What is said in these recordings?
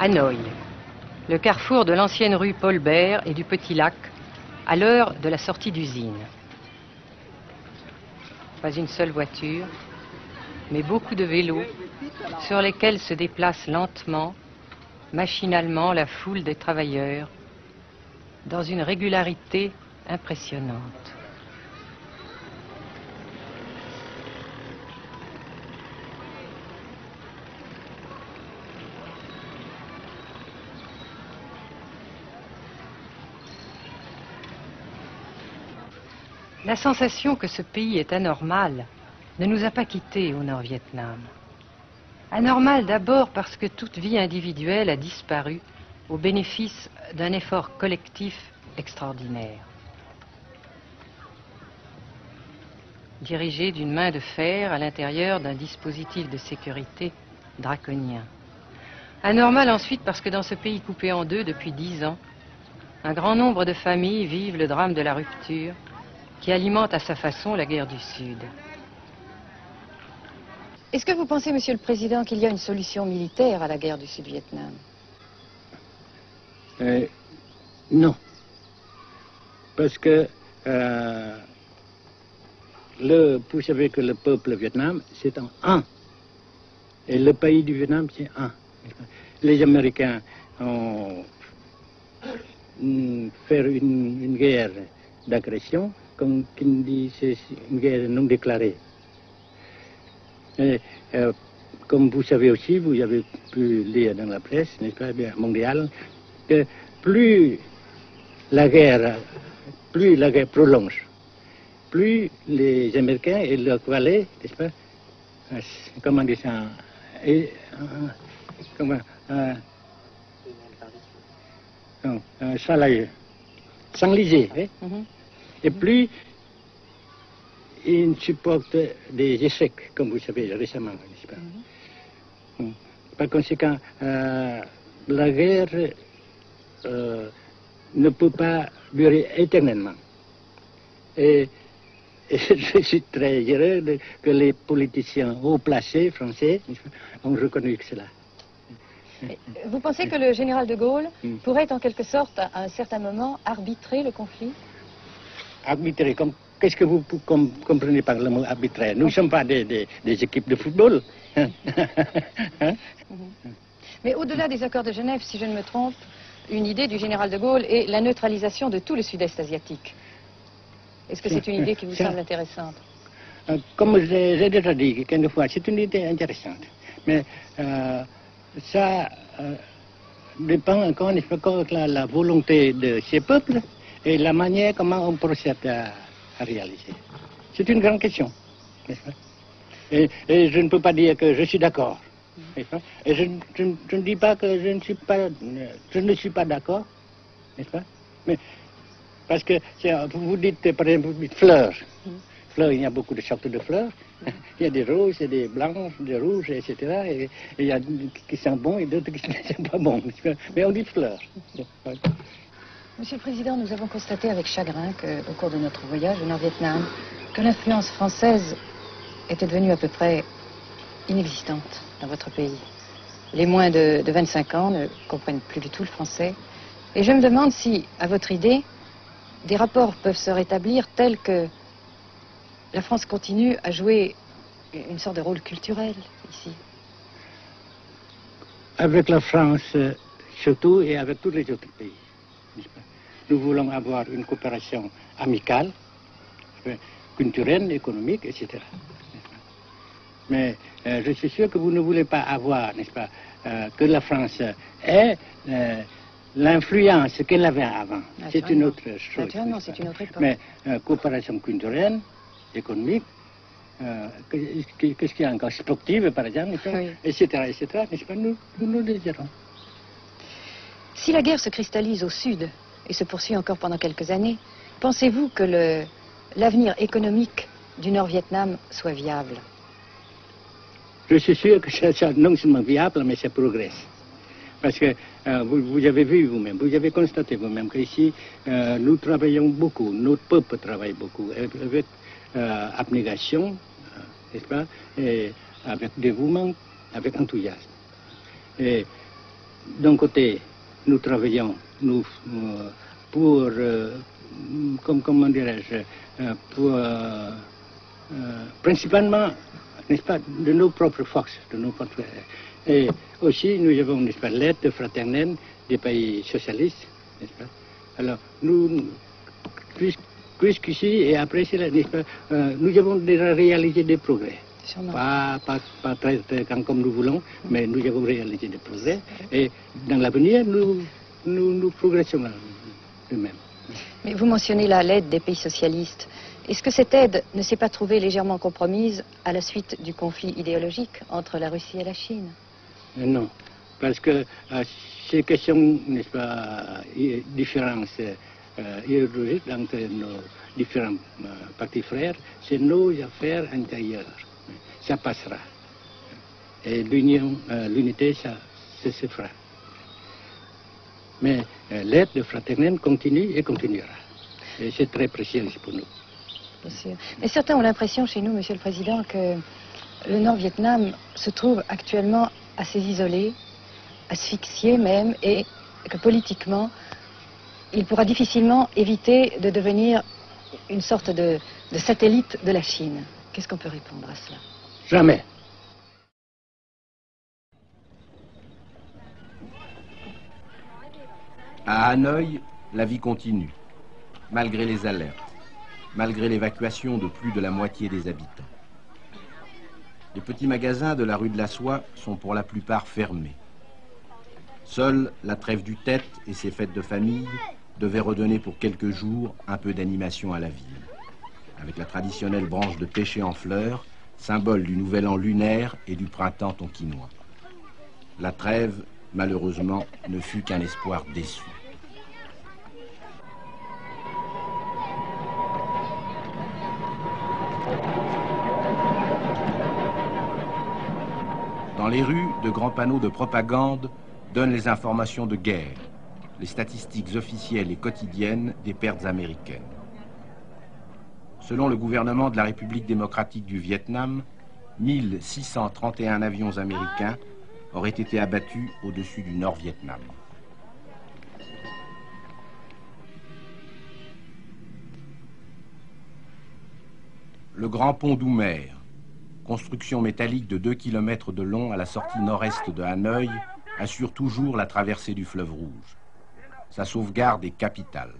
Hanoï, le carrefour de l'ancienne rue Paul Bert et du Petit Lac, à l'heure de la sortie d'usine. Pas une seule voiture, mais beaucoup de vélos sur lesquels se déplace lentement, machinalement la foule des travailleurs, dans une régularité impressionnante. La sensation que ce pays est anormal ne nous a pas quittés au Nord-Vietnam. Anormal d'abord parce que toute vie individuelle a disparu au bénéfice d'un effort collectif extraordinaire. Dirigé d'une main de fer à l'intérieur d'un dispositif de sécurité draconien. Anormal ensuite parce que dans ce pays coupé en deux depuis 10 ans, un grand nombre de familles vivent le drame de la rupture qui alimente à sa façon la guerre du Sud. Est-ce que vous pensez, Monsieur le Président, qu'il y a une solution militaire à la guerre du Sud-Vietnam? Non. Parce que vous savez que le peuple Vietnam, c'est un. Et le pays du Vietnam, c'est un. Les Américains ont fait une guerre d'agression, comme qui dit, c'est une guerre non déclarée. Et, comme vous savez aussi, vous avez pu lire dans la presse, n'est-ce pas, mondiale, que plus la guerre prolonge, plus les Américains et leurs valets, n'est-ce pas, comment dire ça, s'enliser, hein? Et plus ils supportent des échecs, comme vous savez récemment, n'est-ce pas? Par conséquent, la guerre ne peut pas durer éternellement. Et je suis très heureux que les politiciens haut placés français ont reconnu cela. Vous pensez que le général de Gaulle pourrait en quelque sorte, à un certain moment, arbitrer le conflit? Arbitrer, qu'est-ce que vous comprenez par le mot arbitraire? Nous ne sommes pas des équipes de football. Hein? Mais au-delà des accords de Genève, si je ne me trompe, une idée du général de Gaulle est la neutralisation de tout le sud-est asiatique. Est-ce que c'est une idée qui vous semble intéressante? Comme j'ai déjà dit quelquefois, c'est une idée intéressante. Mais ça dépend encore de la volonté de ces peuples et la manière comment on procède à réaliser. C'est une grande question, n'est-ce pas? Et je ne peux pas dire que je suis d'accord. Et je ne dis pas que je ne suis pas d'accord, n'est-ce pas? Mais parce que vous dites, par exemple, vous dites fleurs. Fleurs, il y a beaucoup de sortes de fleurs. Il y a des roses, il y a des blanches, des rouges, etc. Et il y a qui sont bons et d'autres qui ne sont pas bons. Mais on dit fleurs. Monsieur le Président, nous avons constaté avec chagrin qu'au cours de notre voyage au Nord-Vietnam, que l'influence française était devenue à peu près inexistante dans votre pays. Les moins de 25 ans ne comprennent plus du tout le français. Et je me demande si, à votre idée, des rapports peuvent se rétablir tels que la France continue à jouer une sorte de rôle culturel ici. Avec la France surtout et avec tous les autres pays. Nous voulons avoir une coopération amicale, culturelle, économique, etc. Mais je suis sûr que vous ne voulez pas avoir, n'est-ce pas, que la France ait l'influence qu'elle avait avant. C'est une autre chose. Naturellement, c'est une autre époque. Mais coopération culturelle, économique, qu'est-ce qu'il y a encore, sportive par exemple, etc., n'est-ce pas, nous le désirons. Si la guerre se cristallise au sud et se poursuit encore pendant quelques années, pensez-vous que l'avenir économique du Nord-Vietnam soit viable? Je suis sûr que c'est non seulement viable, mais ça progresse. Parce que vous avez vu vous-même, vous avez constaté vous-même qu'ici, nous travaillons beaucoup, notre peuple travaille beaucoup, avec abnégation, n'est-ce pas, et avec dévouement, avec enthousiasme. Et d'un côté, nous travaillons pour, comment dirais-je, pour, principalement, n'est-ce pas, de nos propres forces, de nos propres... Et aussi, nous avons, n'est-ce pas, l'aide fraternelle des pays socialistes, n'est-ce pas. Alors, nous, jusqu'ici et après cela, n'est-ce pas, nous avons déjà réalisé des progrès. Pas très quand comme nous voulons, mais nous avons réalisé des progrès. Et dans l'avenir, nous progressons de même. Mais vous mentionnez là l'aide des pays socialistes. Est-ce que cette aide ne s'est pas trouvée légèrement compromise à la suite du conflit idéologique entre la Russie et la Chine? Non, parce que ces questions, n'est-ce pas, différences idéologiques entre nos différents partis frères, c'est nos affaires intérieures. Ça passera. Et l'unité, ça se fera. Mais l'aide fraternelle continue et continuera. Et c'est très précieux pour nous. Bien sûr. Mais certains ont l'impression chez nous, Monsieur le Président, que le Nord-Vietnam se trouve actuellement assez isolé, asphyxié même, et que politiquement, il pourra difficilement éviter de devenir une sorte de satellite de la Chine. Qu'est-ce qu'on peut répondre à cela? Jamais. À Hanoï, la vie continue, malgré les alertes, malgré l'évacuation de plus de la moitié des habitants. Les petits magasins de la rue de la Soie sont pour la plupart fermés. Seule la trêve du Tête et ses fêtes de famille devaient redonner pour quelques jours un peu d'animation à la ville, avec la traditionnelle branche de pêcher en fleurs, symbole du nouvel an lunaire et du printemps tonkinois. La trêve, malheureusement, ne fut qu'un espoir déçu. Dans les rues, de grands panneaux de propagande donnent les informations de guerre, les statistiques officielles et quotidiennes des pertes américaines. Selon le gouvernement de la République démocratique du Vietnam, 1631 avions américains auraient été abattus au-dessus du Nord-Vietnam. Le grand pont d'Oumer, construction métallique de 2 km de long à la sortie nord-est de Hanoï, assure toujours la traversée du fleuve Rouge. Sa sauvegarde est capitale.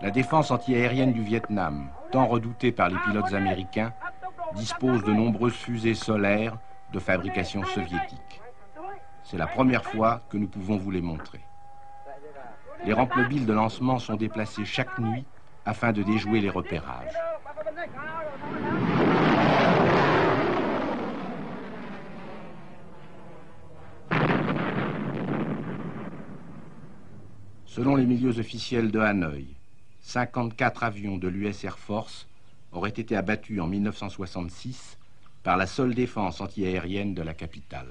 La défense antiaérienne du Vietnam, tant redoutée par les pilotes américains, dispose de nombreuses fusées solaires de fabrication soviétique. C'est la première fois que nous pouvons vous les montrer. Les rampes mobiles de lancement sont déplacées chaque nuit afin de déjouer les repérages. Selon les milieux officiels de Hanoï, 54 avions de l'US Air Force auraient été abattus en 1966 par la seule défense antiaérienne de la capitale.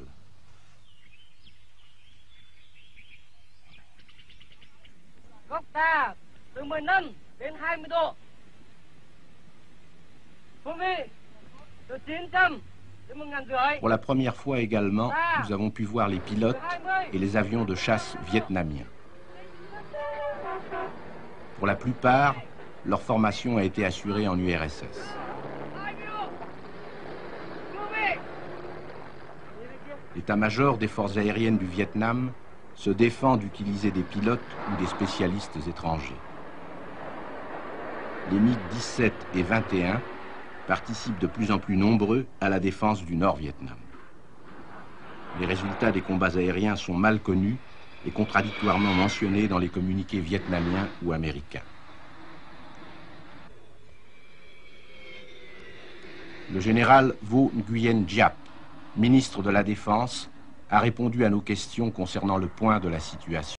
Pour la première fois également, nous avons pu voir les pilotes et les avions de chasse vietnamiens. Pour la plupart, leur formation a été assurée en URSS. L'état-major des forces aériennes du Vietnam se défend d'utiliser des pilotes ou des spécialistes étrangers. Les MiG-17 et 21 participent de plus en plus nombreux à la défense du Nord-Vietnam. Les résultats des combats aériens sont mal connus et contradictoirement mentionnés dans les communiqués vietnamiens ou américains. Le général Vo Nguyen Giap, ministre de la Défense, a répondu à nos questions concernant le point de la situation.